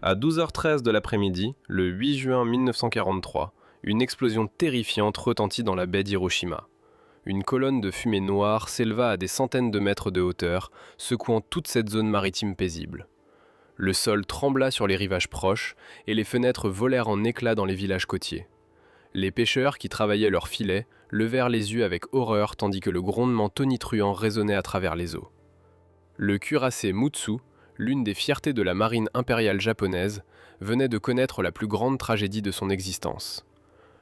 À 12h13 de l'après-midi, le 8 juin 1943, une explosion terrifiante retentit dans la baie d'Hiroshima. Une colonne de fumée noire s'éleva à des centaines de mètres de hauteur, secouant toute cette zone maritime paisible. Le sol trembla sur les rivages proches et les fenêtres volèrent en éclats dans les villages côtiers. Les pêcheurs qui travaillaient leurs filets levèrent les yeux avec horreur tandis que le grondement tonitruant résonnait à travers les eaux. Le cuirassé Mutsu, l'une des fiertés de la marine impériale japonaise, venait de connaître la plus grande tragédie de son existence.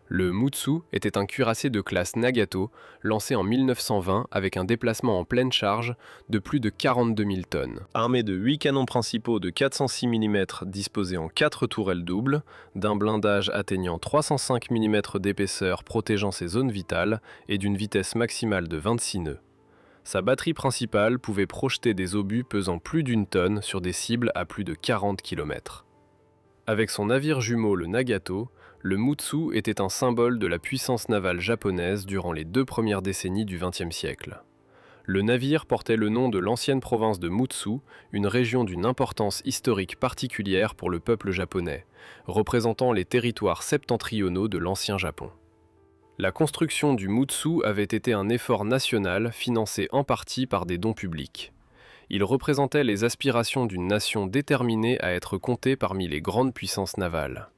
Le Mutsu était un cuirassé de classe Nagato lancé en 1920 avec un déplacement en pleine charge de plus de 42 000 tonnes. Armé de 8 canons principaux de 406 mm disposés en 4 tourelles doubles, d'un blindage atteignant 305 mm d'épaisseur protégeant ses zones vitales et d'une vitesse maximale de 26 nœuds. Sa batterie principale pouvait projeter des obus pesant plus d'une tonne sur des cibles à plus de 40 km. Avec son navire jumeau le Nagato, le Mutsu était un symbole de la puissance navale japonaise durant les 2 premières décennies du XXe siècle. Le navire portait le nom de l'ancienne province de Mutsu, une région d'une importance historique particulière pour le peuple japonais, représentant les territoires septentrionaux de l'ancien Japon. La construction du Mutsu avait été un effort national financé en partie par des dons publics. Il représentait les aspirations d'une nation déterminée à être comptée parmi les grandes puissances navales.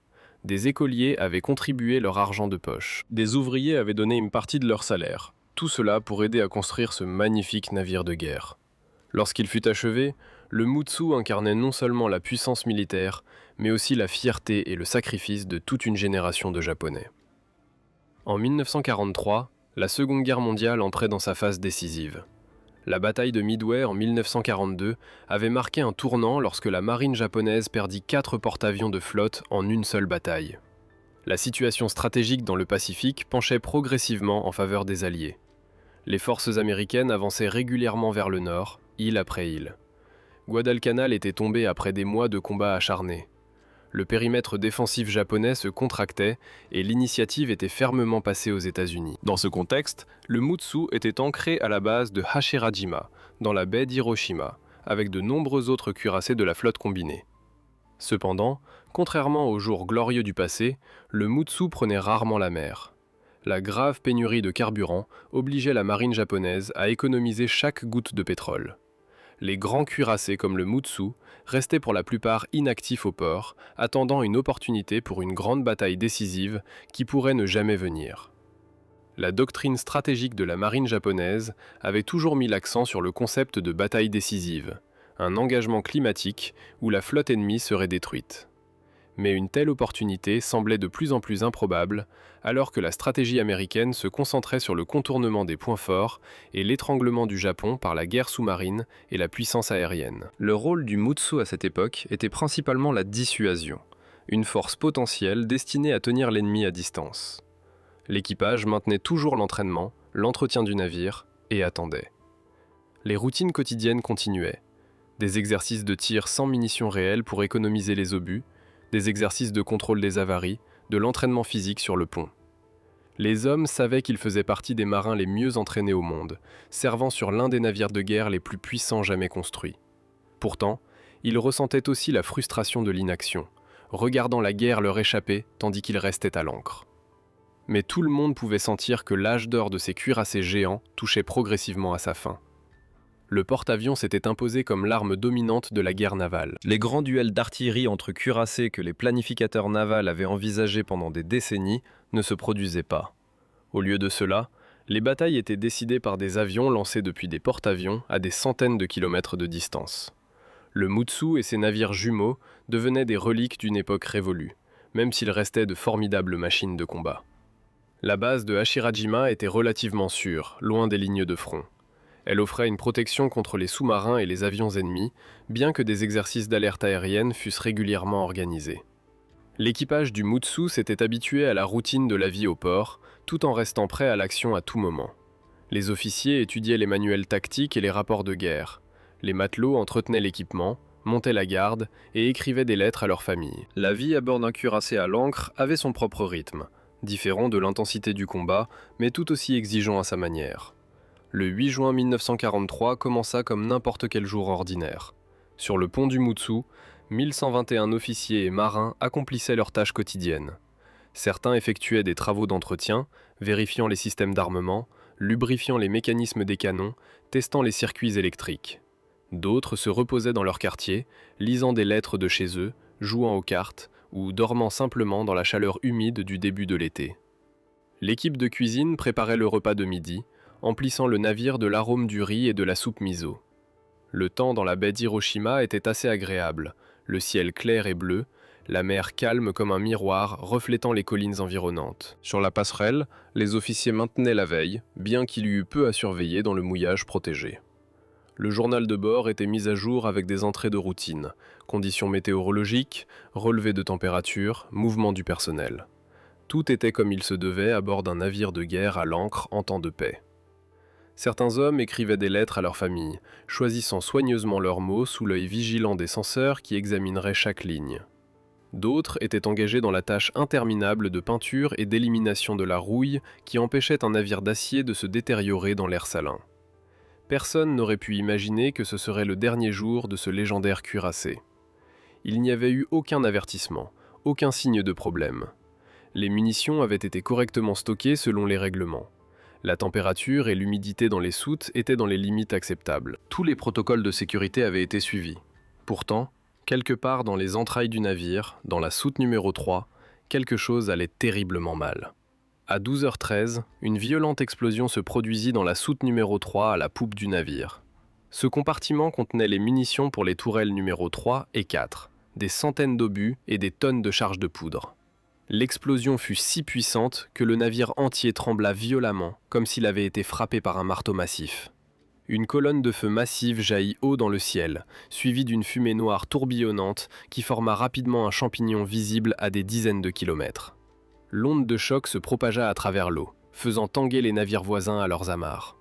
Des écoliers avaient contribué leur argent de poche. Des ouvriers avaient donné une partie de leur salaire. Tout cela pour aider à construire ce magnifique navire de guerre. Lorsqu'il fut achevé, le Mutsu incarnait non seulement la puissance militaire, mais aussi la fierté et le sacrifice de toute une génération de Japonais. En 1943, la Seconde Guerre mondiale entrait dans sa phase décisive. La bataille de Midway en 1942 avait marqué un tournant lorsque la marine japonaise perdit 4 porte-avions de flotte en une seule bataille. La situation stratégique dans le Pacifique penchait progressivement en faveur des Alliés. Les forces américaines avançaient régulièrement vers le nord, île après île. Guadalcanal était tombé après des mois de combats acharnés. Le périmètre défensif japonais se contractait et l'initiative était fermement passée aux États-Unis. Dans ce contexte, le Mutsu était ancré à la base de Hashirajima, dans la baie d'Hiroshima, avec de nombreux autres cuirassés de la flotte combinée. Cependant, contrairement aux jours glorieux du passé, le Mutsu prenait rarement la mer. La grave pénurie de carburant obligeait la marine japonaise à économiser chaque goutte de pétrole. Les grands cuirassés comme le Mutsu restaient pour la plupart inactifs au port, attendant une opportunité pour une grande bataille décisive qui pourrait ne jamais venir. La doctrine stratégique de la marine japonaise avait toujours mis l'accent sur le concept de bataille décisive, un engagement climatique où la flotte ennemie serait détruite. Mais une telle opportunité semblait de plus en plus improbable, alors que la stratégie américaine se concentrait sur le contournement des points forts et l'étranglement du Japon par la guerre sous-marine et la puissance aérienne. Le rôle du Mutsu à cette époque était principalement la dissuasion, une force potentielle destinée à tenir l'ennemi à distance. L'équipage maintenait toujours l'entraînement, l'entretien du navire et attendait. Les routines quotidiennes continuaient. Des exercices de tir sans munitions réelles pour économiser les obus, des exercices de contrôle des avaries, de l'entraînement physique sur le pont. Les hommes savaient qu'ils faisaient partie des marins les mieux entraînés au monde, servant sur l'un des navires de guerre les plus puissants jamais construits. Pourtant, ils ressentaient aussi la frustration de l'inaction, regardant la guerre leur échapper tandis qu'ils restaient à l'ancre. Mais tout le monde pouvait sentir que l'âge d'or de ces cuirassés géants touchait progressivement à sa fin. Le porte-avions s'était imposé comme l'arme dominante de la guerre navale. Les grands duels d'artillerie entre cuirassés que les planificateurs navals avaient envisagés pendant des décennies ne se produisaient pas. Au lieu de cela, les batailles étaient décidées par des avions lancés depuis des porte-avions à des centaines de kilomètres de distance. Le Mutsu et ses navires jumeaux devenaient des reliques d'une époque révolue, même s'ils restaient de formidables machines de combat. La base de Hashirajima était relativement sûre, loin des lignes de front. Elle offrait une protection contre les sous-marins et les avions ennemis, bien que des exercices d'alerte aérienne fussent régulièrement organisés. L'équipage du Mutsu s'était habitué à la routine de la vie au port, tout en restant prêt à l'action à tout moment. Les officiers étudiaient les manuels tactiques et les rapports de guerre. Les matelots entretenaient l'équipement, montaient la garde et écrivaient des lettres à leur famille. La vie à bord d'un cuirassé à l'ancre avait son propre rythme, différent de l'intensité du combat, mais tout aussi exigeant à sa manière. Le 8 juin 1943 commença comme n'importe quel jour ordinaire. Sur le pont du Mutsu, 1121 officiers et marins accomplissaient leurs tâches quotidiennes. Certains effectuaient des travaux d'entretien, vérifiant les systèmes d'armement, lubrifiant les mécanismes des canons, testant les circuits électriques. D'autres se reposaient dans leur quartier, lisant des lettres de chez eux, jouant aux cartes ou dormant simplement dans la chaleur humide du début de l'été. L'équipe de cuisine préparait le repas de midi, emplissant le navire de l'arôme du riz et de la soupe miso. Le temps dans la baie d'Hiroshima était assez agréable, le ciel clair et bleu, la mer calme comme un miroir reflétant les collines environnantes. Sur la passerelle, les officiers maintenaient la veille, bien qu'il y eût peu à surveiller dans le mouillage protégé. Le journal de bord était mis à jour avec des entrées de routine, conditions météorologiques, relevés de température, mouvements du personnel. Tout était comme il se devait à bord d'un navire de guerre à l'ancre en temps de paix. Certains hommes écrivaient des lettres à leur famille, choisissant soigneusement leurs mots sous l'œil vigilant des censeurs qui examineraient chaque ligne. D'autres étaient engagés dans la tâche interminable de peinture et d'élimination de la rouille qui empêchait un navire d'acier de se détériorer dans l'air salin. Personne n'aurait pu imaginer que ce serait le dernier jour de ce légendaire cuirassé. Il n'y avait eu aucun avertissement, aucun signe de problème. Les munitions avaient été correctement stockées selon les règlements. La température et l'humidité dans les soutes étaient dans les limites acceptables. Tous les protocoles de sécurité avaient été suivis. Pourtant, quelque part dans les entrailles du navire, dans la soute numéro 3, quelque chose allait terriblement mal. À 12h13, une violente explosion se produisit dans la soute numéro 3 à la poupe du navire. Ce compartiment contenait les munitions pour les tourelles numéro 3 et 4, des centaines d'obus et des tonnes de charges de poudre. L'explosion fut si puissante que le navire entier trembla violemment, comme s'il avait été frappé par un marteau massif. Une colonne de feu massive jaillit haut dans le ciel, suivie d'une fumée noire tourbillonnante qui forma rapidement un champignon visible à des dizaines de kilomètres. L'onde de choc se propagea à travers l'eau, faisant tanguer les navires voisins à leurs amarres.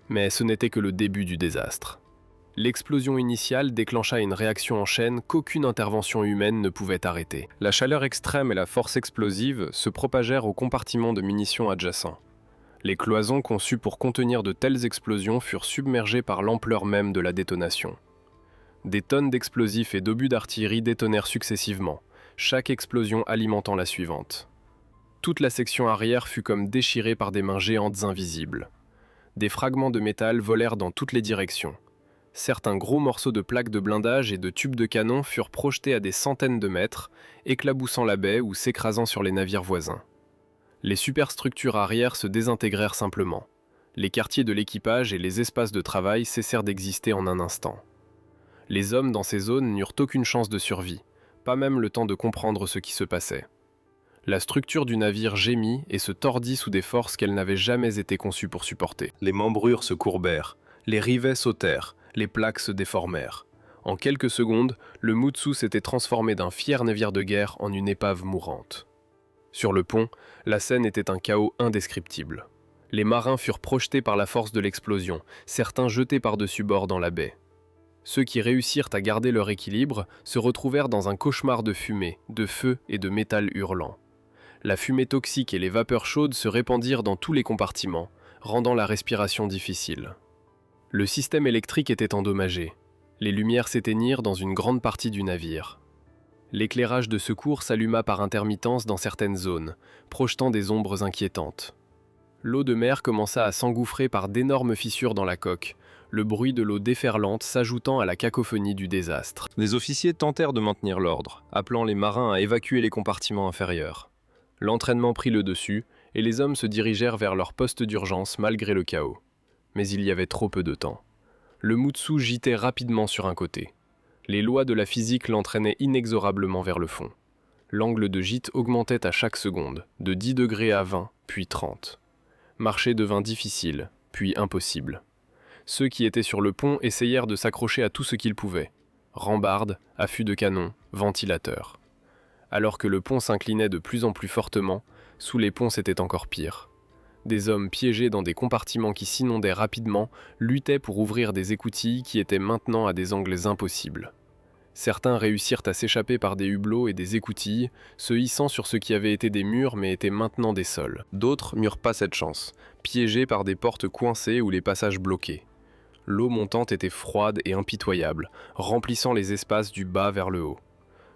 Mais ce n'était que le début du désastre. L'explosion initiale déclencha une réaction en chaîne qu'aucune intervention humaine ne pouvait arrêter. La chaleur extrême et la force explosive se propagèrent aux compartiments de munitions adjacents. Les cloisons conçues pour contenir de telles explosions furent submergées par l'ampleur même de la détonation. Des tonnes d'explosifs et d'obus d'artillerie détonèrent successivement, chaque explosion alimentant la suivante. Toute la section arrière fut comme déchirée par des mains géantes invisibles. Des fragments de métal volèrent dans toutes les directions. Certains gros morceaux de plaques de blindage et de tubes de canon furent projetés à des centaines de mètres, éclaboussant la baie ou s'écrasant sur les navires voisins. Les superstructures arrière se désintégrèrent simplement. Les quartiers de l'équipage et les espaces de travail cessèrent d'exister en un instant. Les hommes dans ces zones n'eurent aucune chance de survie, pas même le temps de comprendre ce qui se passait. La structure du navire gémit et se tordit sous des forces qu'elle n'avait jamais été conçue pour supporter. Les membrures se courbèrent, les rivets sautèrent, les plaques se déformèrent. En quelques secondes, le Mutsu s'était transformé d'un fier navire de guerre en une épave mourante. Sur le pont, la scène était un chaos indescriptible. Les marins furent projetés par la force de l'explosion, certains jetés par-dessus bord dans la baie. Ceux qui réussirent à garder leur équilibre se retrouvèrent dans un cauchemar de fumée, de feu et de métal hurlant. La fumée toxique et les vapeurs chaudes se répandirent dans tous les compartiments, rendant la respiration difficile. Le système électrique était endommagé. Les lumières s'éteignirent dans une grande partie du navire. L'éclairage de secours s'alluma par intermittence dans certaines zones, projetant des ombres inquiétantes. L'eau de mer commença à s'engouffrer par d'énormes fissures dans la coque, le bruit de l'eau déferlante s'ajoutant à la cacophonie du désastre. Les officiers tentèrent de maintenir l'ordre, appelant les marins à évacuer les compartiments inférieurs. L'entraînement prit le dessus, et les hommes se dirigèrent vers leur poste d'urgence malgré le chaos. Mais il y avait trop peu de temps. Le Mutsu gîtait rapidement sur un côté. Les lois de la physique l'entraînaient inexorablement vers le fond. L'angle de gîte augmentait à chaque seconde, de 10 degrés à 20, puis 30. Marcher devint difficile, puis impossible. Ceux qui étaient sur le pont essayèrent de s'accrocher à tout ce qu'ils pouvaient. Rambardes, affûts de canon, ventilateurs. Alors que le pont s'inclinait de plus en plus fortement, sous les ponts c'était encore pire. Des hommes piégés dans des compartiments qui s'inondaient rapidement luttaient pour ouvrir des écoutilles qui étaient maintenant à des angles impossibles. Certains réussirent à s'échapper par des hublots et des écoutilles, se hissant sur ce qui avait été des murs mais étaient maintenant des sols. D'autres n'eurent pas cette chance, piégés par des portes coincées ou les passages bloqués. L'eau montante était froide et impitoyable, remplissant les espaces du bas vers le haut.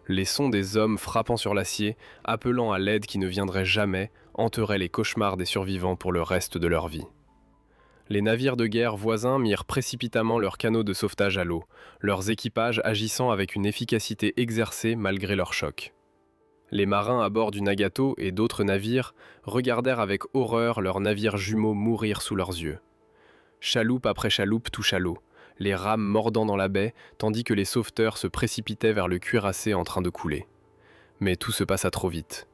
Les sons des hommes frappant sur l'acier, appelant à l'aide qui ne viendrait jamais, hanteraient les cauchemars des survivants pour le reste de leur vie. Les navires de guerre voisins mirent précipitamment leurs canots de sauvetage à l'eau, leurs équipages agissant avec une efficacité exercée malgré leur choc. Les marins à bord du Nagato et d'autres navires regardèrent avec horreur leurs navires jumeaux mourir sous leurs yeux. Chaloupe après chaloupe touche à l'eau, les rames mordant dans la baie, tandis que les sauveteurs se précipitaient vers le cuirassé en train de couler. Mais tout se passa trop vite.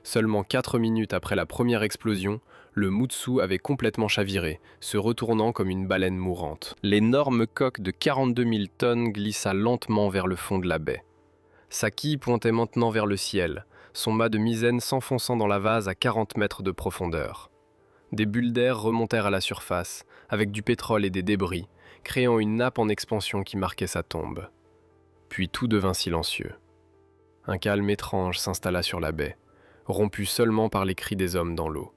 Seulement 4 minutes après la première explosion, le Mutsu avait complètement chaviré, se retournant comme une baleine mourante. L'énorme coque de 42 000 tonnes glissa lentement vers le fond de la baie. Sa quille pointait maintenant vers le ciel, son mât de misaine s'enfonçant dans la vase à 40 mètres de profondeur. Des bulles d'air remontèrent à la surface, avec du pétrole et des débris, créant une nappe en expansion qui marquait sa tombe. Puis tout devint silencieux. Un calme étrange s'installa sur la baie, rompu seulement par les cris des hommes dans l'eau.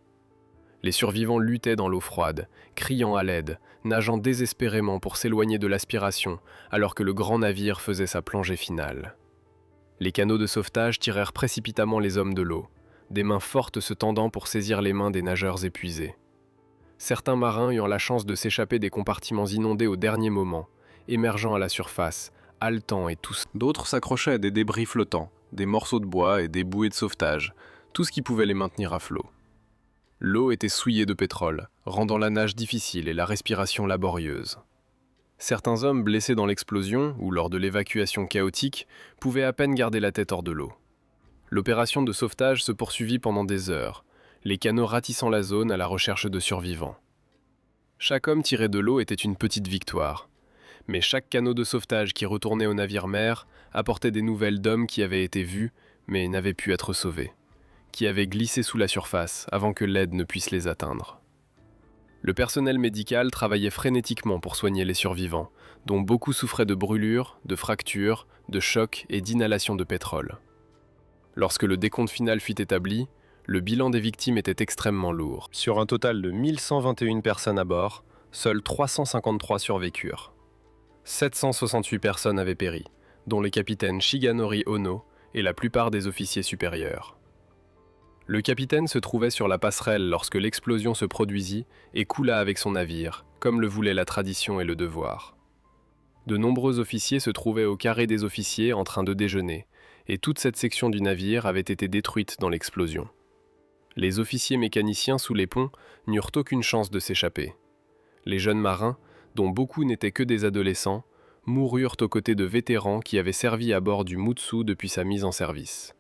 Les survivants luttaient dans l'eau froide, criant à l'aide, nageant désespérément pour s'éloigner de l'aspiration, alors que le grand navire faisait sa plongée finale. Les canots de sauvetage tirèrent précipitamment les hommes de l'eau, des mains fortes se tendant pour saisir les mains des nageurs épuisés. Certains marins eurent la chance de s'échapper des compartiments inondés au dernier moment, émergeant à la surface, haletants et tous. D'autres s'accrochaient à des débris flottants, des morceaux de bois et des bouées de sauvetage, tout ce qui pouvait les maintenir à flot. L'eau était souillée de pétrole, rendant la nage difficile et la respiration laborieuse. Certains hommes blessés dans l'explosion ou lors de l'évacuation chaotique pouvaient à peine garder la tête hors de l'eau. L'opération de sauvetage se poursuivit pendant des heures, les canots ratissant la zone à la recherche de survivants. Chaque homme tiré de l'eau était une petite victoire, mais chaque canot de sauvetage qui retournait au navire-mère apportait des nouvelles d'hommes qui avaient été vus mais n'avaient pu être sauvés, qui avaient glissé sous la surface avant que l'aide ne puisse les atteindre. Le personnel médical travaillait frénétiquement pour soigner les survivants, dont beaucoup souffraient de brûlures, de fractures, de chocs et d'inhalation de pétrole. Lorsque le décompte final fut établi, le bilan des victimes était extrêmement lourd. Sur un total de 1121 personnes à bord, seules 353 survécurent. 768 personnes avaient péri, dont les capitaines Shiganori Ono et la plupart des officiers supérieurs. Le capitaine se trouvait sur la passerelle lorsque l'explosion se produisit et coula avec son navire, comme le voulaient la tradition et le devoir. De nombreux officiers se trouvaient au carré des officiers en train de déjeuner, et toute cette section du navire avait été détruite dans l'explosion. Les officiers mécaniciens sous les ponts n'eurent aucune chance de s'échapper. Les jeunes marins, dont beaucoup n'étaient que des adolescents, moururent aux côtés de vétérans qui avaient servi à bord du Mutsu depuis sa mise en service.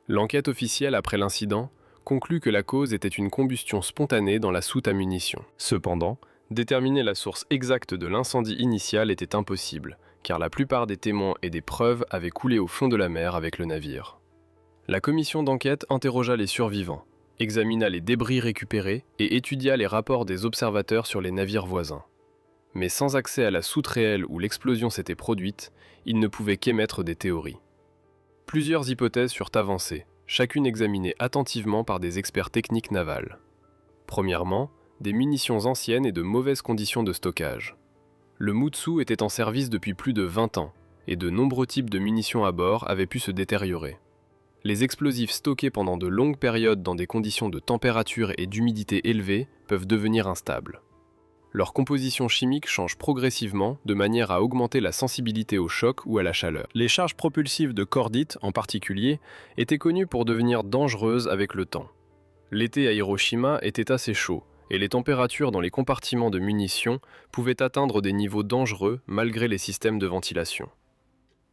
L'enquête officielle après l'incident conclut que la cause était une combustion spontanée dans la soute à munitions. Cependant, déterminer la source exacte de l'incendie initial était impossible, car la plupart des témoins et des preuves avaient coulé au fond de la mer avec le navire. La commission d'enquête interrogea les survivants, examina les débris récupérés et étudia les rapports des observateurs sur les navires voisins. Mais sans accès à la soute réelle où l'explosion s'était produite, ils ne pouvaient qu'émettre des théories. Plusieurs hypothèses furent avancées, chacune examinée attentivement par des experts techniques navals. Premièrement, des munitions anciennes et de mauvaises conditions de stockage. Le Mutsu était en service depuis plus de 20 ans, et de nombreux types de munitions à bord avaient pu se détériorer. Les explosifs stockés pendant de longues périodes dans des conditions de température et d'humidité élevées peuvent devenir instables. Leur composition chimique change progressivement de manière à augmenter la sensibilité au choc ou à la chaleur. Les charges propulsives de cordite, en particulier, étaient connues pour devenir dangereuses avec le temps. L'été à Hiroshima était assez chaud, et les températures dans les compartiments de munitions pouvaient atteindre des niveaux dangereux malgré les systèmes de ventilation.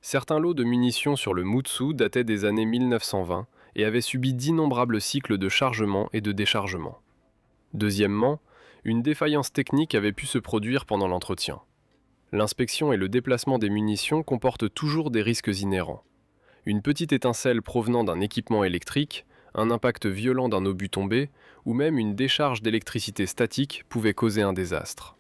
Certains lots de munitions sur le Mutsu dataient des années 1920 et avaient subi d'innombrables cycles de chargement et de déchargement. Deuxièmement, une défaillance technique avait pu se produire pendant l'entretien. L'inspection et le déplacement des munitions comportent toujours des risques inhérents. Une petite étincelle provenant d'un équipement électrique, un impact violent d'un obus tombé, ou même une décharge d'électricité statique pouvait causer un désastre.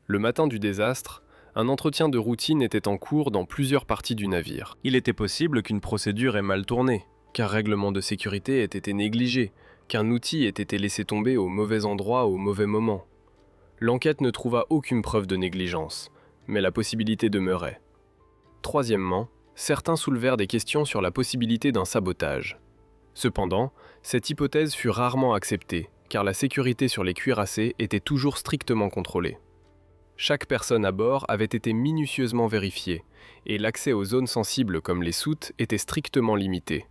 Le matin du désastre, un entretien de routine était en cours dans plusieurs parties du navire. Il était possible qu'une procédure ait mal tourné, qu'un règlement de sécurité ait été négligé, qu'un outil ait été laissé tomber au mauvais endroit au mauvais moment. L'enquête ne trouva aucune preuve de négligence, mais la possibilité demeurait. Troisièmement, certains soulevèrent des questions sur la possibilité d'un sabotage. Cependant, cette hypothèse fut rarement acceptée, car la sécurité sur les cuirassés était toujours strictement contrôlée. Chaque personne à bord avait été minutieusement vérifiée, et l'accès aux zones sensibles comme les soutes était strictement limité.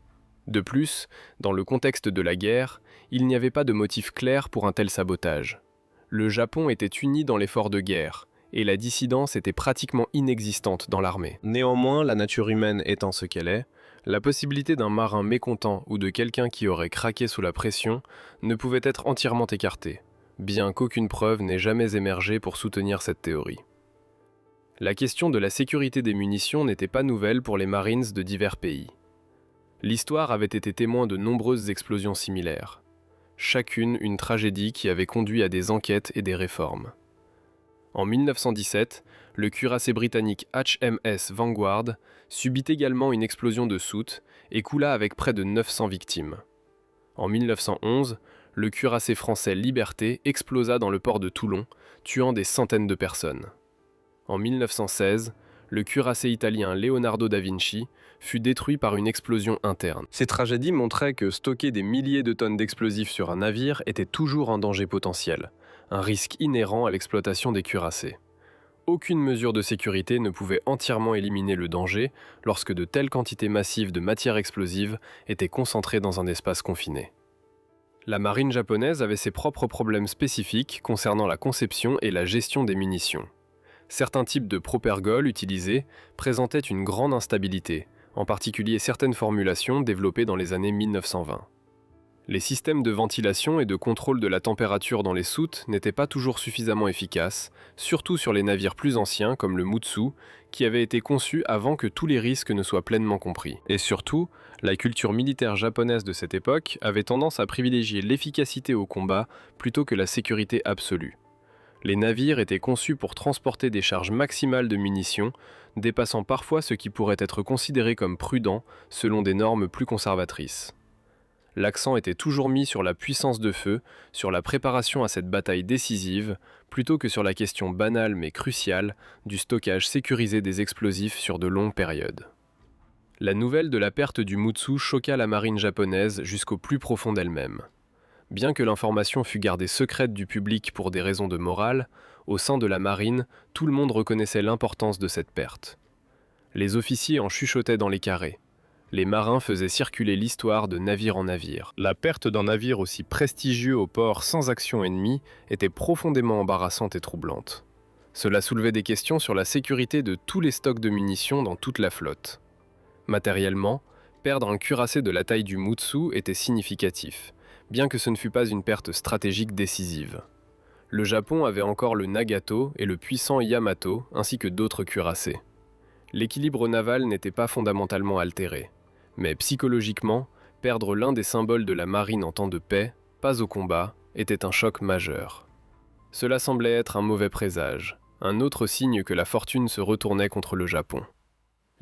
De plus, dans le contexte de la guerre, il n'y avait pas de motif clair pour un tel sabotage. Le Japon était uni dans l'effort de guerre, et la dissidence était pratiquement inexistante dans l'armée. Néanmoins, la nature humaine étant ce qu'elle est, la possibilité d'un marin mécontent ou de quelqu'un qui aurait craqué sous la pression ne pouvait être entièrement écartée, bien qu'aucune preuve n'ait jamais émergé pour soutenir cette théorie. La question de la sécurité des munitions n'était pas nouvelle pour les Marines de divers pays. L'histoire avait été témoin de nombreuses explosions similaires, chacune une tragédie qui avait conduit à des enquêtes et des réformes. En 1917, le cuirassé britannique HMS Vanguard subit également une explosion de soute et coula avec près de 900 victimes. En 1911, le cuirassé français Liberté explosa dans le port de Toulon, tuant des centaines de personnes. En 1916, le cuirassé italien Leonardo da Vinci fut détruit par une explosion interne. Ces tragédies montraient que stocker des milliers de tonnes d'explosifs sur un navire était toujours un danger potentiel, un risque inhérent à l'exploitation des cuirassés. Aucune mesure de sécurité ne pouvait entièrement éliminer le danger lorsque de telles quantités massives de matières explosives étaient concentrées dans un espace confiné. La marine japonaise avait ses propres problèmes spécifiques concernant la conception et la gestion des munitions. Certains types de propergol utilisés présentaient une grande instabilité, en particulier certaines formulations développées dans les années 1920. Les systèmes de ventilation et de contrôle de la température dans les soutes n'étaient pas toujours suffisamment efficaces, surtout sur les navires plus anciens comme le Mutsu, qui avait été conçu avant que tous les risques ne soient pleinement compris. Et surtout, la culture militaire japonaise de cette époque avait tendance à privilégier l'efficacité au combat plutôt que la sécurité absolue. Les navires étaient conçus pour transporter des charges maximales de munitions, dépassant parfois ce qui pourrait être considéré comme prudent selon des normes plus conservatrices. L'accent était toujours mis sur la puissance de feu, sur la préparation à cette bataille décisive, plutôt que sur la question banale mais cruciale du stockage sécurisé des explosifs sur de longues périodes. La nouvelle de la perte du Mutsu choqua la marine japonaise jusqu'au plus profond d'elle-même. Bien que l'information fût gardée secrète du public pour des raisons de morale, au sein de la marine, tout le monde reconnaissait l'importance de cette perte. Les officiers en chuchotaient dans les carrés. Les marins faisaient circuler l'histoire de navire en navire. La perte d'un navire aussi prestigieux au port sans action ennemie était profondément embarrassante et troublante. Cela soulevait des questions sur la sécurité de tous les stocks de munitions dans toute la flotte. Matériellement, perdre un cuirassé de la taille du Mutsu était significatif, bien que ce ne fût pas une perte stratégique décisive. Le Japon avait encore le Nagato et le puissant Yamato, ainsi que d'autres cuirassés. L'équilibre naval n'était pas fondamentalement altéré. Mais psychologiquement, perdre l'un des symboles de la marine en temps de paix, pas au combat, était un choc majeur. Cela semblait être un mauvais présage, un autre signe que la fortune se retournait contre le Japon.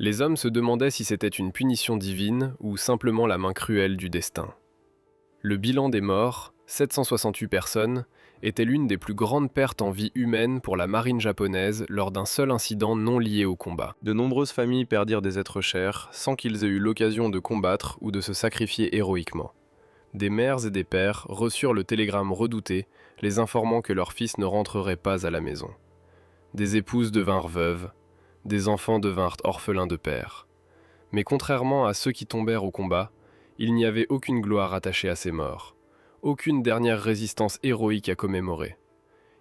Les hommes se demandaient si c'était une punition divine ou simplement la main cruelle du destin. Le bilan des morts, 768 personnes, était l'une des plus grandes pertes en vie humaine pour la marine japonaise lors d'un seul incident non lié au combat. De nombreuses familles perdirent des êtres chers sans qu'ils aient eu l'occasion de combattre ou de se sacrifier héroïquement. Des mères et des pères reçurent le télégramme redouté, les informant que leur fils ne rentrerait pas à la maison. Des épouses devinrent veuves, des enfants devinrent orphelins de père. Mais contrairement à ceux qui tombèrent au combat, il n'y avait aucune gloire attachée à ces morts. Aucune dernière résistance héroïque à commémorer.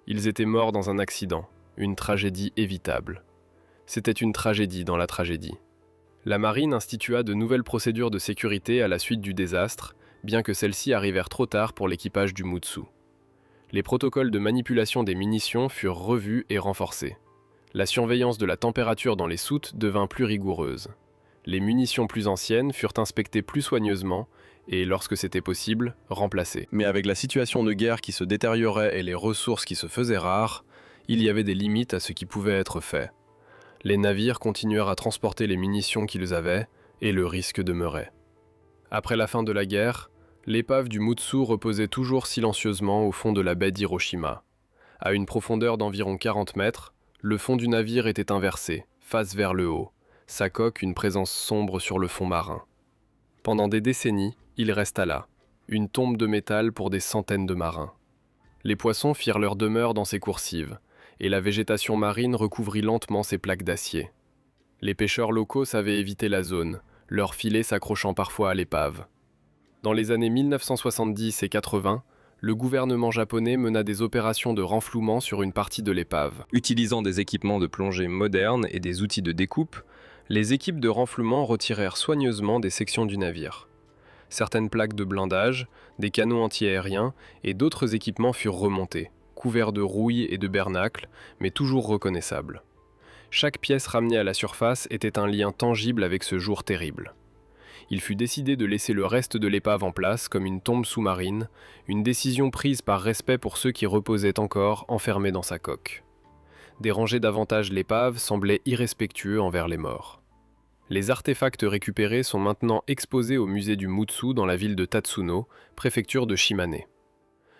Ils étaient morts dans un accident, une tragédie évitable. C'était une tragédie dans la tragédie. La marine institua de nouvelles procédures de sécurité à la suite du désastre, bien que celles-ci arrivèrent trop tard pour l'équipage du Mutsu. Les protocoles de manipulation des munitions furent revus et renforcés. La surveillance de la température dans les soutes devint plus rigoureuse. Les munitions plus anciennes furent inspectées plus soigneusement et, lorsque c'était possible, remplacées. Mais avec la situation de guerre qui se détériorait et les ressources qui se faisaient rares, il y avait des limites à ce qui pouvait être fait. Les navires continuèrent à transporter les munitions qu'ils avaient, et le risque demeurait. Après la fin de la guerre, l'épave du Mutsu reposait toujours silencieusement au fond de la baie d'Hiroshima. À une profondeur d'environ 40 mètres, le fond du navire était inversé, face vers le haut, sa coque une présence sombre sur le fond marin. Pendant des décennies, il resta là, une tombe de métal pour des centaines de marins. Les poissons firent leur demeure dans ses coursives, et la végétation marine recouvrit lentement ses plaques d'acier. Les pêcheurs locaux savaient éviter la zone, leurs filets s'accrochant parfois à l'épave. Dans les années 1970 et 80, le gouvernement japonais mena des opérations de renflouement sur une partie de l'épave. Utilisant des équipements de plongée modernes et des outils de découpe, les équipes de renflouement retirèrent soigneusement des sections du navire. Certaines plaques de blindage, des canons antiaériens et d'autres équipements furent remontés, couverts de rouille et de bernacles, mais toujours reconnaissables. Chaque pièce ramenée à la surface était un lien tangible avec ce jour terrible. Il fut décidé de laisser le reste de l'épave en place comme une tombe sous-marine, une décision prise par respect pour ceux qui reposaient encore enfermés dans sa coque. Déranger davantage l'épave semblait irrespectueux envers les morts. Les artefacts récupérés sont maintenant exposés au musée du Mutsu dans la ville de Tatsuno, préfecture de Shimane.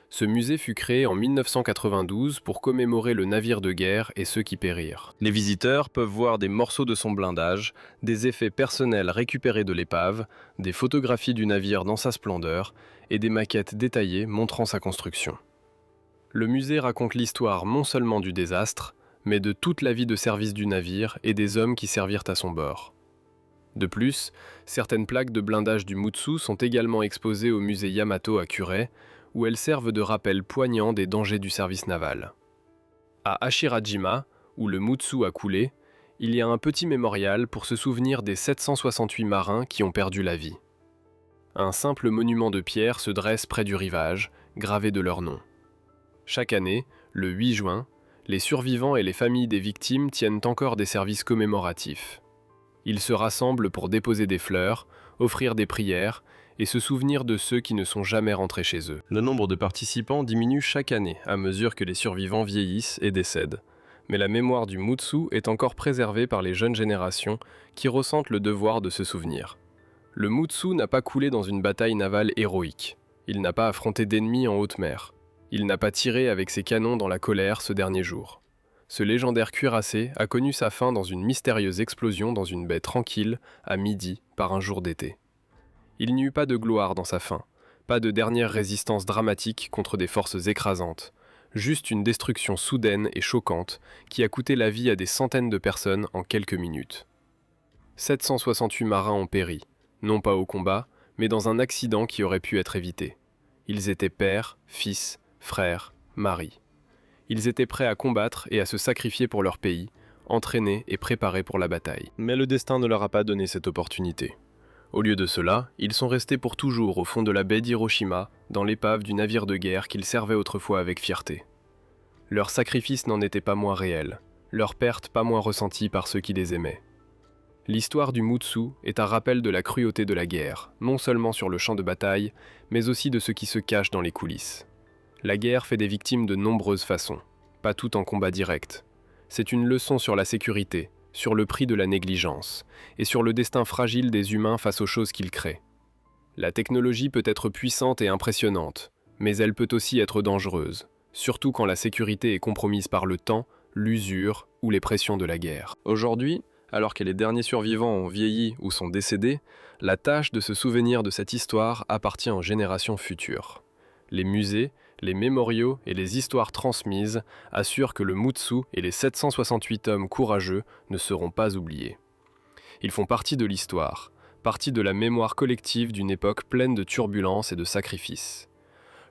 Ce musée fut créé en 1992 pour commémorer le navire de guerre et ceux qui périrent. Les visiteurs peuvent voir des morceaux de son blindage, des effets personnels récupérés de l'épave, des photographies du navire dans sa splendeur et des maquettes détaillées montrant sa construction. Le musée raconte l'histoire non seulement du désastre, mais de toute la vie de service du navire et des hommes qui servirent à son bord. De plus, certaines plaques de blindage du Mutsu sont également exposées au musée Yamato à Kure, où elles servent de rappel poignant des dangers du service naval. À Ashirajima, où le Mutsu a coulé, il y a un petit mémorial pour se souvenir des 768 marins qui ont perdu la vie. Un simple monument de pierre se dresse près du rivage, gravé de leur nom. Chaque année, le 8 juin, les survivants et les familles des victimes tiennent encore des services commémoratifs. Ils se rassemblent pour déposer des fleurs, offrir des prières et se souvenir de ceux qui ne sont jamais rentrés chez eux. Le nombre de participants diminue chaque année à mesure que les survivants vieillissent et décèdent. Mais la mémoire du Mutsu est encore préservée par les jeunes générations qui ressentent le devoir de se souvenir. Le Mutsu n'a pas coulé dans une bataille navale héroïque. Il n'a pas affronté d'ennemis en haute mer. Il n'a pas tiré avec ses canons dans la colère ce dernier jour. Ce légendaire cuirassé a connu sa fin dans une mystérieuse explosion dans une baie tranquille, à midi, par un jour d'été. Il n'y eut pas de gloire dans sa fin, pas de dernière résistance dramatique contre des forces écrasantes, juste une destruction soudaine et choquante qui a coûté la vie à des centaines de personnes en quelques minutes. 768 marins ont péri, non pas au combat, mais dans un accident qui aurait pu être évité. Ils étaient pères, fils, frères, maris. Ils étaient prêts à combattre et à se sacrifier pour leur pays, entraînés et préparés pour la bataille. Mais le destin ne leur a pas donné cette opportunité. Au lieu de cela, ils sont restés pour toujours au fond de la baie d'Hiroshima, dans l'épave du navire de guerre qu'ils servaient autrefois avec fierté. Leur sacrifice n'en était pas moins réel, leur perte pas moins ressentie par ceux qui les aimaient. L'histoire du Mutsu est un rappel de la cruauté de la guerre, non seulement sur le champ de bataille, mais aussi de ce qui se cache dans les coulisses. La guerre fait des victimes de nombreuses façons, pas toutes en combat direct. C'est une leçon sur la sécurité, sur le prix de la négligence, et sur le destin fragile des humains face aux choses qu'ils créent. La technologie peut être puissante et impressionnante, mais elle peut aussi être dangereuse, surtout quand la sécurité est compromise par le temps, l'usure ou les pressions de la guerre. Aujourd'hui, alors que les derniers survivants ont vieilli ou sont décédés, la tâche de se souvenir de cette histoire appartient aux générations futures. Les musées, les mémoriaux et les histoires transmises assurent que le Mutsu et les 768 hommes courageux ne seront pas oubliés. Ils font partie de l'histoire, partie de la mémoire collective d'une époque pleine de turbulences et de sacrifices.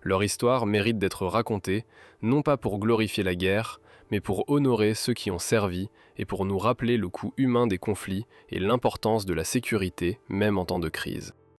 Leur histoire mérite d'être racontée, non pas pour glorifier la guerre, mais pour honorer ceux qui ont servi et pour nous rappeler le coût humain des conflits et l'importance de la sécurité, même en temps de crise.